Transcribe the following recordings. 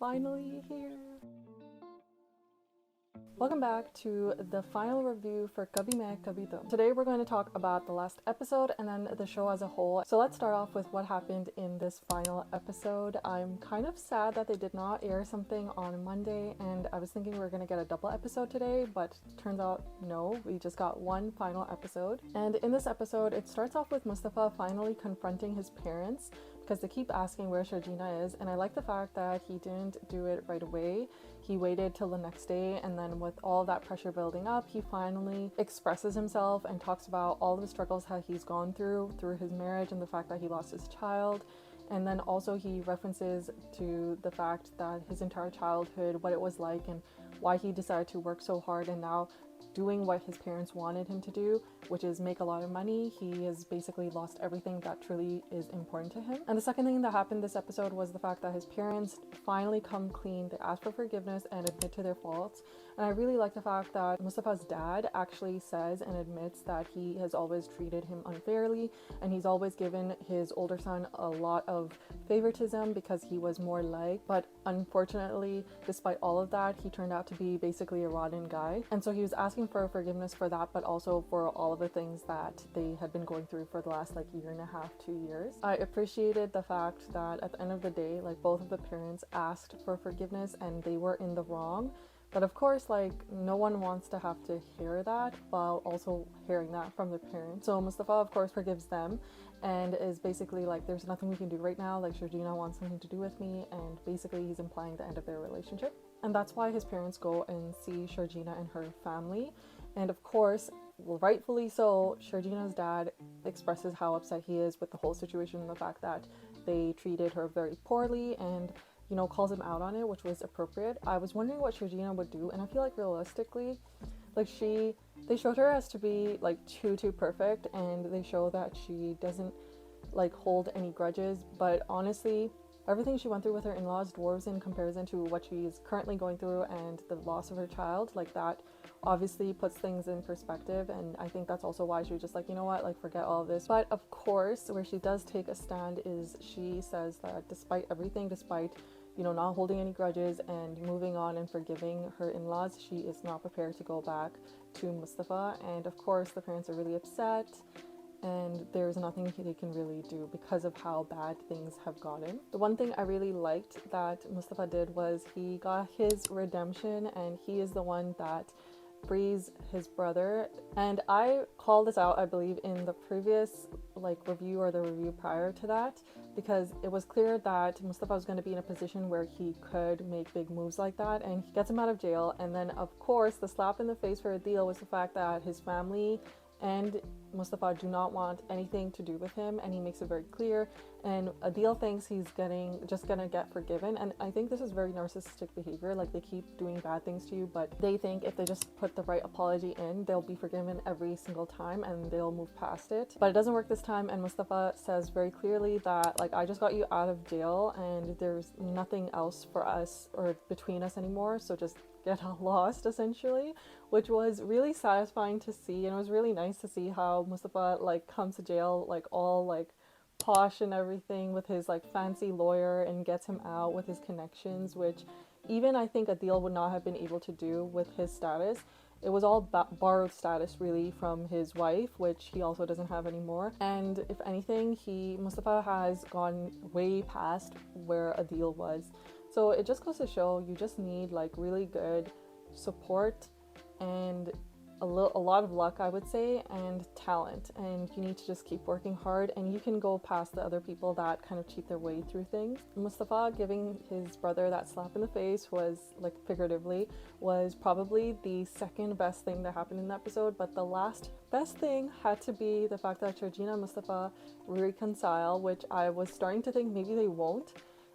finally here. Welcome back to the final review for Kabhi Tum. Today we're going to talk about the last episode and then the show as a whole. So let's start off with what happened in this final episode. I'm kind of sad that they did not air something on Monday, and I was thinking we were going to get a double episode today, but turns out no, we just got one final episode. And in this episode, it starts off with Mustafa finally confronting his parents because they keep asking where Sharjina is, and I like the fact that he didn't do it right away. He waited till the next day, and then with all that pressure building up, he finally expresses himself and talks about all the struggles that he's gone through his marriage and the fact that he lost his child. And then also he references to the fact that his entire childhood, what it was like and why he decided to work so hard, and now doing what his parents wanted him to do, which is make a lot of money. He has basically lost everything that truly is important to him. And the second thing that happened this episode was the fact that his parents finally come clean. They ask for forgiveness and admit to their faults. And I really like the fact that Mustafa's dad actually says and admits that he has always treated him unfairly, and he's always given his older son a lot of favoritism because he was more liked. But unfortunately, despite all of that, he turned out to be basically a rotten guy. And so he was asking for forgiveness for that, but also for all of the things that they had been going through for the last year and a half, 2 years. I appreciated the fact that at the end of the day, both of the parents asked for forgiveness and they were in the wrong. But of course, no one wants to have to hear that while also hearing that from their parents. So Mustafa, of course, forgives them and is basically there's nothing we can do right now. Sharjina wants something to do with me, and basically he's implying the end of their relationship. And that's why his parents go and see Sharjina and her family. And of course, rightfully so, Sharjina's dad expresses how upset he is with the whole situation and the fact that they treated her very poorly, and calls him out on it, which was appropriate. I was wondering what Sharjina would do, and I feel realistically, they showed her as to be too perfect, and they show that she doesn't hold any grudges, but honestly, everything she went through with her in-laws dwarves in comparison to what she's currently going through and the loss of her child. That obviously puts things in perspective, and I think that's also why she was just you know what, forget all of this. But of course, where she does take a stand is she says that despite everything, despite not holding any grudges and moving on and forgiving her in-laws, she is not prepared to go back to Mustafa. And of course, the parents are really upset, and there's nothing they can really do because of how bad things have gotten. The one thing I really liked that Mustafa did was he got his redemption, and he is the one that frees his brother. And I called this out, I believe, in the previous review or the review prior to that, because it was clear that Mustafa was going to be in a position where he could make big moves like that, and he gets him out of jail. And then of course the slap in the face for Adeel was the fact that his family and Mustafa do not want anything to do with him, and he makes it very clear. And Adeel thinks he's just gonna get forgiven, and I think this is very narcissistic behavior. They keep doing bad things to you, but they think if they just put the right apology in, they'll be forgiven every single time and they'll move past it. But it doesn't work this time, and Mustafa says very clearly that I just got you out of jail and there's nothing else for us or between us anymore, so just get lost, essentially, which was really satisfying to see. And it was really nice to see how Mustafa comes to jail all posh and everything with his fancy lawyer, and gets him out with his connections, which even I think Adeel would not have been able to do with his status. It was all borrowed status really from his wife, which he also doesn't have anymore. And if anything, Mustafa has gone way past where Adeel was. So it just goes to show you just need really good support and a lot of luck, I would say, and talent, and you need to just keep working hard, and you can go past the other people that kind of cheat their way through things. Mustafa giving his brother that slap in the face was figuratively was probably the second best thing that happened in the episode, but the last best thing had to be the fact that Sharjina and Mustafa reconcile, which I was starting to think maybe they won't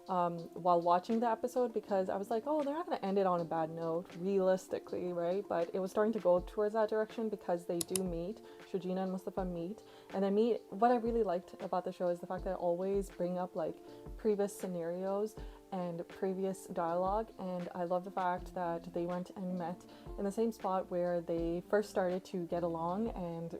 while watching the episode, because I was oh, they're not going to end it on a bad note realistically, right? But it was starting to go towards that direction because they do meet. Sharjina and Mustafa meet, and they meet. What I really liked about the show is the fact that I always bring up previous scenarios and previous dialogue, and I love the fact that they went and met in the same spot where they first started to get along and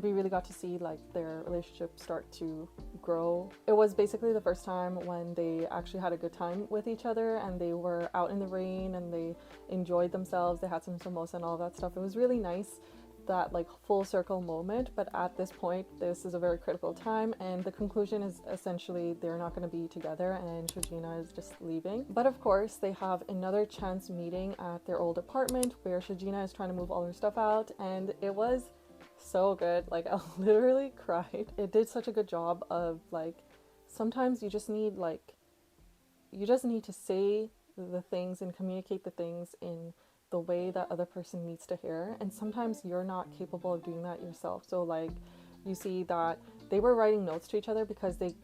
we really got to see like their relationship start to grow. It was basically the first time when they actually had a good time with each other, and they were out in the rain and they enjoyed themselves. They had some samosa and all that stuff. It was really nice, that like full circle moment. But at this point, this is a very critical time, and the conclusion is essentially they're not going to be together and Shajina is just leaving. But of course, they have another chance meeting at their old apartment where Shajina is trying to move all her stuff out, and it was so good. Like, I literally cried. It did such a good job of like, sometimes you just need to say the things and communicate the things in the way that other person needs to hear, and sometimes you're not capable of doing that yourself. So like, you see that they were writing notes to each other because they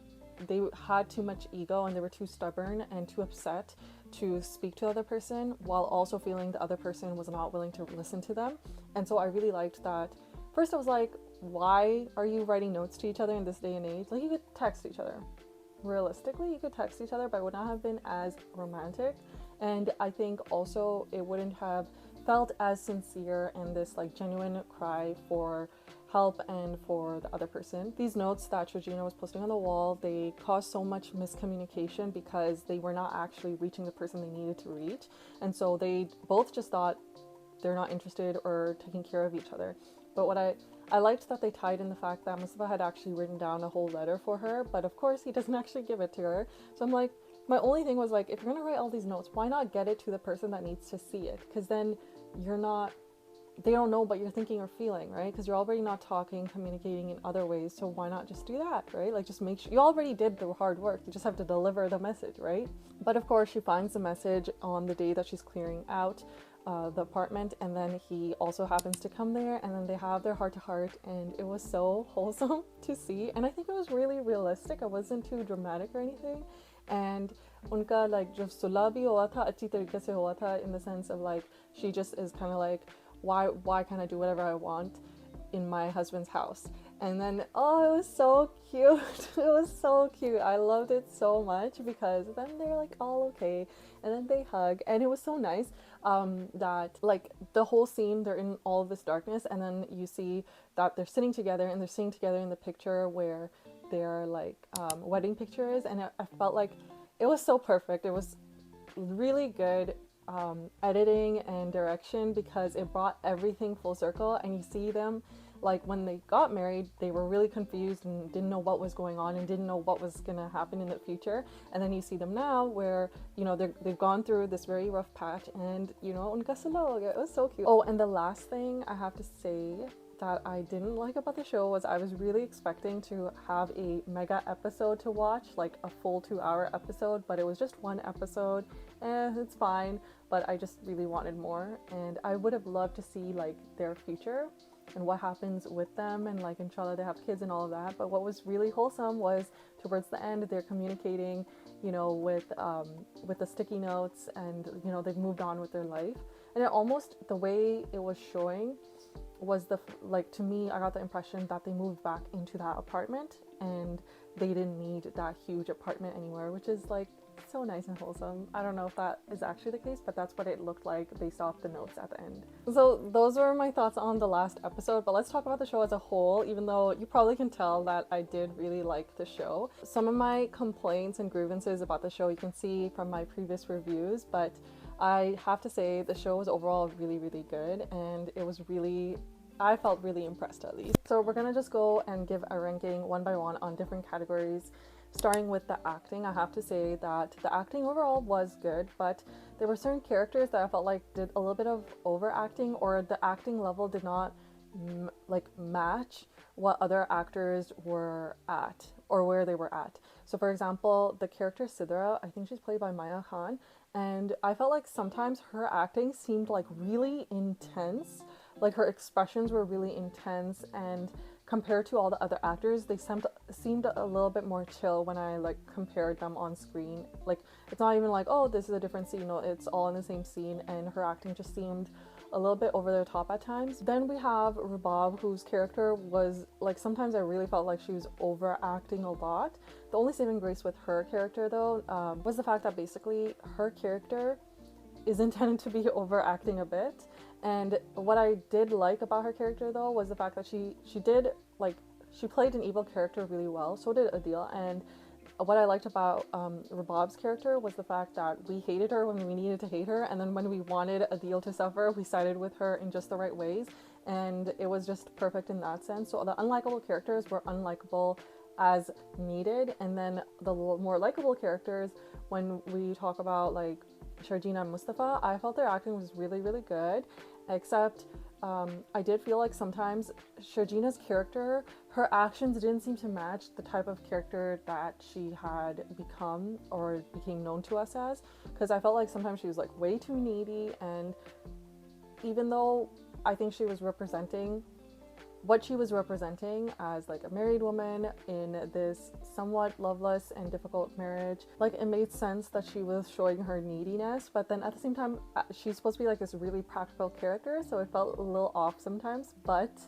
had too much ego and they were too stubborn and too upset to speak to the other person, while also feeling the other person was not willing to listen to them. And so I really liked that. First I was like, why are you writing notes to each other in this day and age? Like, you could text each other. Realistically, you could text each other, but it would not have been as romantic. And I think also it wouldn't have felt as sincere and this like genuine cry for help and for the other person. These notes that Georgina was posting on the wall, they caused so much miscommunication because they were not actually reaching the person they needed to reach. And so they both just thought they're not interested or taking care of each other. But what I liked that they tied in the fact that Mustafa had actually written down a whole letter for her, but of course he doesn't actually give it to her. So I'm like, my only thing was like, if you're gonna write all these notes, why not get it to the person that needs to see it? Because then they don't know what you're thinking or feeling, right? Because you're already not talking, communicating in other ways, so why not just do that, right? Like, just make sure you already did the hard work, you just have to deliver the message, right? But of course she finds the message on the day that she's clearing out the apartment, and then he also happens to come there, and then they have their heart to heart, and it was so wholesome to see. And I think it was really realistic. It wasn't too dramatic or anything, and उनका like जो सुलह भी हुआ था अच्छी तरीके से हुआ था, in the sense of like, she just is kind of like, why can't I do whatever I want in my husband's house? And then, oh, it was so cute. It was so cute. I loved it so much, because then they're like all okay, and then they hug, and it was so nice that like the whole scene, they're in all of this darkness, and then you see that they're sitting together, and they're sitting together in the picture where their like wedding picture is, and I felt like it was so perfect. It was really good editing and direction, because it brought everything full circle. And you see them, like when they got married, they were really confused and didn't know what was going on and didn't know what was gonna happen in the future. And then you see them now where, you know, they've gone through this very rough patch, and you know, unka salo, it was so cute. Oh, and the last thing I have to say that I didn't like about the show was I was really expecting to have a mega episode to watch, like a full 2-hour episode, but it was just one episode. It's fine, but I just really wanted more, and I would have loved to see like their future and what happens with them, and like inshallah they have kids and all of that. But what was really wholesome was towards the end, they're communicating, you know, with the sticky notes, and you know, they've moved on with their life. And it almost, the way it was showing was like, to me, I got the impression that they moved back into that apartment and they didn't need that huge apartment anymore, which is like so nice and wholesome. I don't know if that is actually the case, but that's what it looked like based off the notes at the end. So those were my thoughts on the last episode, but let's talk about the show as a whole, even though you probably can tell that I did really like the show. Some of my complaints and grievances about the show you can see from my previous reviews, but I have to say the show was overall really, really good, and it was really, I felt really impressed at least. So we're gonna just go and give a ranking one by one on different categories. Starting with the acting, I have to say that the acting overall was good, but there were certain characters that I felt like did a little bit of overacting, or the acting level did not like match what other actors were at or where they were at. So for example, the character Sidra, I think she's played by Maya Khan, and I felt like sometimes her acting seemed like really intense, like her expressions were really intense, and compared to all the other actors, they seemed a little bit more chill when I like compared them on screen. Like, it's not even like, oh, this is a different scene, no, it's all in the same scene, and her acting just seemed a little bit over the top at times. Then we have Rubab, whose character was like, sometimes I really felt like she was overacting a lot. The only saving grace with her character though was the fact that basically her character is intended to be overacting a bit. And what I did like about her character though was the fact that she did like, she played an evil character really well. So did Adeel. And what I liked about Rabab's character was the fact that we hated her when we needed to hate her, and then when we wanted Adeel to suffer, we sided with her in just the right ways, and it was just perfect in that sense. So the unlikable characters were unlikable as needed, and then the more likable characters, when we talk about like Sharjina and Mustafa, I felt their acting was really, really good, except I did feel like sometimes Sharjina's character, her actions didn't seem to match the type of character that she had become or became known to us as, because I felt like sometimes she was like way too needy, and even though I think she was representing what she was representing as like a married woman in this somewhat loveless and difficult marriage, like it made sense that she was showing her neediness, but then at the same time she's supposed to be like this really practical character, so it felt a little off sometimes. But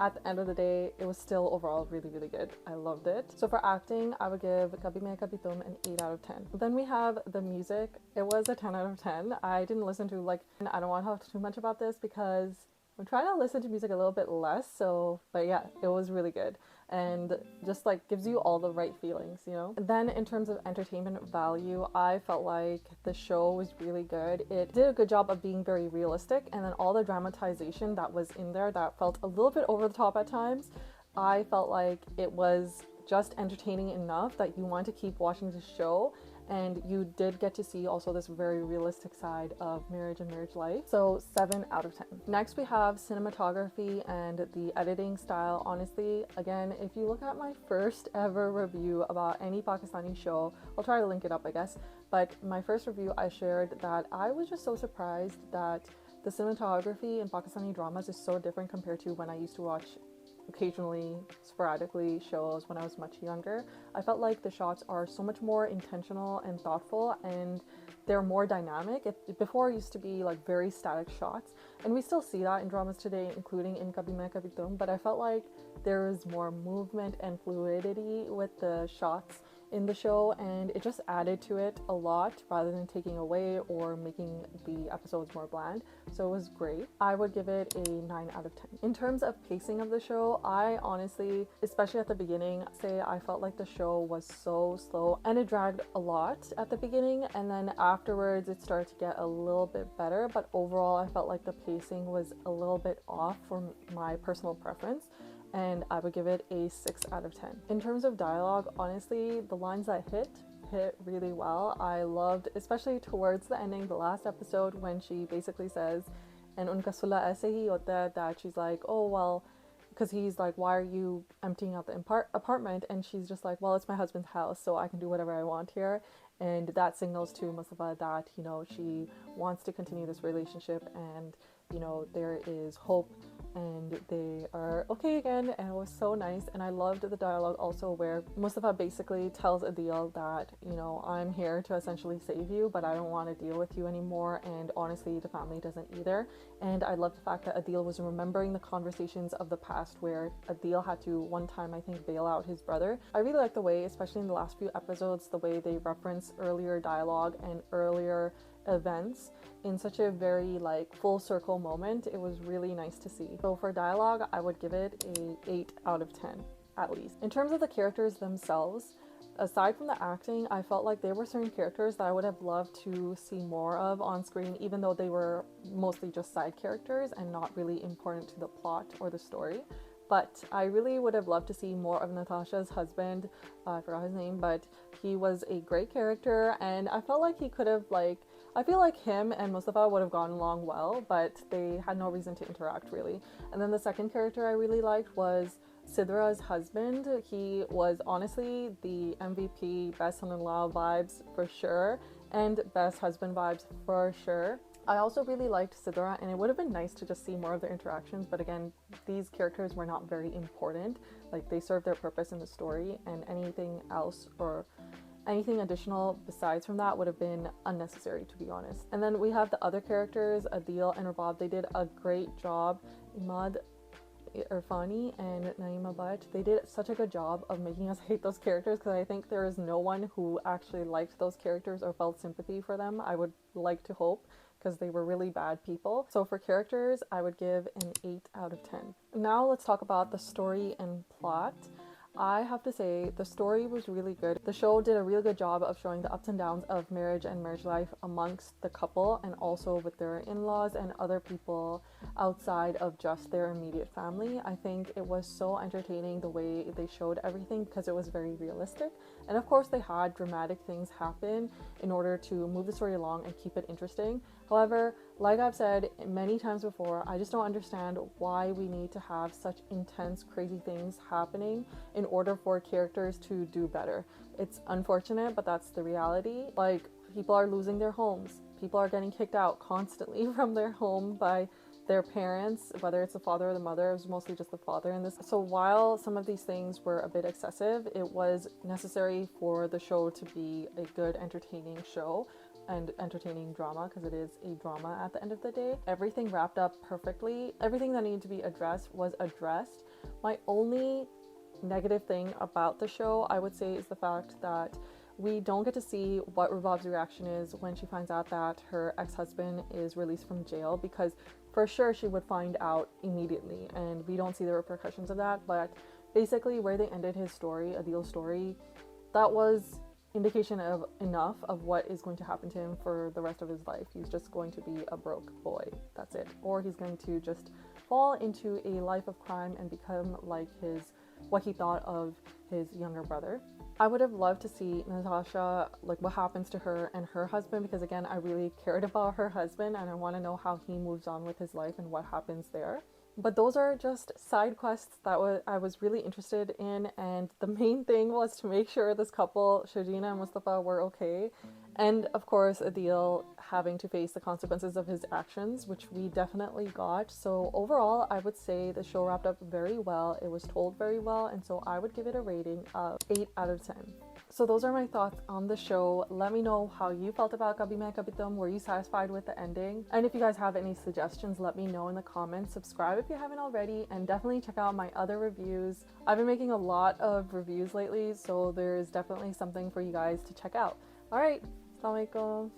at the end of the day, it was still overall really, really good. I loved it. So for acting, I would give Kabhi Tum an 8 out of 10. Then we have the music. It was a 10 out of 10. I didn't listen to like, I don't want to talk too much about this because I'm trying to listen to music a little bit less, so, but yeah, it was really good and just like gives you all the right feelings, you know? And then in terms of entertainment value, I felt like the show was really good. It did a good job of being very realistic, and then all the dramatization that was in there that felt a little bit over the top at times, I felt like it was just entertaining enough that you want to keep watching the show. And you did get to see also this very realistic side of marriage and marriage life. So 7 out of 10. Next we have cinematography and the editing style. Honestly, again, if you look at my first ever review about any Pakistani show, I'll try to link it up I guess, but my first review I shared that I was just so surprised that the cinematography in Pakistani dramas is so different compared to when I used to watch occasionally, sporadically shows when I was much younger. I felt like the shots are so much more intentional and thoughtful, and they're more dynamic. Before it used to be like very static shots, and we still see that in dramas today, including in Kabhi Tum, but I felt like there is more movement and fluidity with the shots in the show, and it just added to it a lot rather than taking away or making the episodes more bland. So it was great. I would give it a 9 out of 10. In terms of pacing of the show, I honestly, especially at the beginning, say I felt like the show was so slow and it dragged a lot at the beginning, and then afterwards it started to get a little bit better, but overall I felt like the pacing was a little bit off for my personal preference, and I would give it a 6 out of 10. In terms of dialogue, honestly, the lines that hit really well. I loved, especially towards the ending, the last episode, when she basically says, and unka sulla aise hi hota hai, that she's like, oh well, because he's like, why are you emptying out the apartment? And she's just like, well, it's my husband's house, so I can do whatever I want here. And that signals to Mustafa that, you know, she wants to continue this relationship, and you know, there is hope and they are okay again, and it was so nice. And I loved the dialogue also where Mustafa basically tells Adeel that, you know, I'm here to essentially save you, but I don't want to deal with you anymore, and honestly the family doesn't either. And I love the fact that Adeel was remembering the conversations of the past where Adeel had to one time, I think, bail out his brother. I really like the way, especially in the last few episodes, the way they reference earlier dialogue and earlier events in such a very like full circle moment. It was really nice to see. So for dialogue, I would give it a 8 out of 10 at least. In terms of the characters themselves, aside from the acting, I felt like there were certain characters that I would have loved to see more of on screen, even though they were mostly just side characters and not really important to the plot or the story. But I really would have loved to see more of Natasha's husband. I forgot his name, but he was a great character, and I felt like he could have I feel like him and Mustafa would have gone along well, but they had no reason to interact really. And then the second character I really liked was Sidra's husband. He was honestly the MVP, best son-in-law vibes for sure, and best husband vibes for sure. I also really liked Sidra, and it would have been nice to just see more of their interactions, but again, these characters were not very important. Like, they served their purpose in the story, and anything else or Anything additional besides from that would have been unnecessary, to be honest. And then we have the other characters, Adeel and Revial. They did a great job. Imad, Irfani, and Naima Bhatt, they did such a good job of making us hate those characters, because I think there is no one who actually liked those characters or felt sympathy for them. I would like to hope, because they were really bad people. So for characters, I would give an 8 out of 10. Now let's talk about the story and plot. I have to say the story was really good. The show did a really good job of showing the ups and downs of marriage and marriage life amongst the couple, and also with their in-laws and other people outside of just their immediate family. I think it was so entertaining the way they showed everything, because it was very realistic. And of course they had dramatic things happen in order to move the story along and keep it interesting. However, like I've said many times before, I just don't understand why we need to have such intense, crazy things happening in order for characters to do better. It's unfortunate, but that's the reality. Like, people are losing their homes. People are getting kicked out constantly from their home by their parents, whether it's the father or the mother. It was mostly just the father in this. So while some of these things were a bit excessive, it was necessary for the show to be a good, entertaining show and entertaining drama, because it is a drama at the end of the day. Everything wrapped up perfectly. Everything that needed to be addressed was addressed. My only negative thing about the show, I would say, is the fact that we don't get to see what Revial's reaction is when she finds out that her ex-husband is released from jail, because for sure she would find out immediately, and we don't see the repercussions of that. But basically where they ended his story, Adeel's story, that was indication of enough of what is going to happen to him for the rest of his life. He's just going to be a broke boy, that's it. Or he's going to just fall into a life of crime and become like what he thought of his younger brother. I would have loved to see Natasha, like what happens to her and her husband, because again, I really cared about her husband and I want to know how he moves on with his life and what happens there. But those are just side quests that I was really interested in, and the main thing was to make sure this couple, Shajina and Mustafa, were okay. And of course, Adeel having to face the consequences of his actions, which we definitely got. So overall, I would say the show wrapped up very well. It was told very well, and so I would give it a rating of 8 out of 10. So those are my thoughts on the show. Let me know how you felt about Kabhi Tum. Were you satisfied with the ending? And if you guys have any suggestions, let me know in the comments. Subscribe if you haven't already, and definitely check out my other reviews. I've been making a lot of reviews lately, so there's definitely something for you guys to check out. Alright, Assalamualaikum.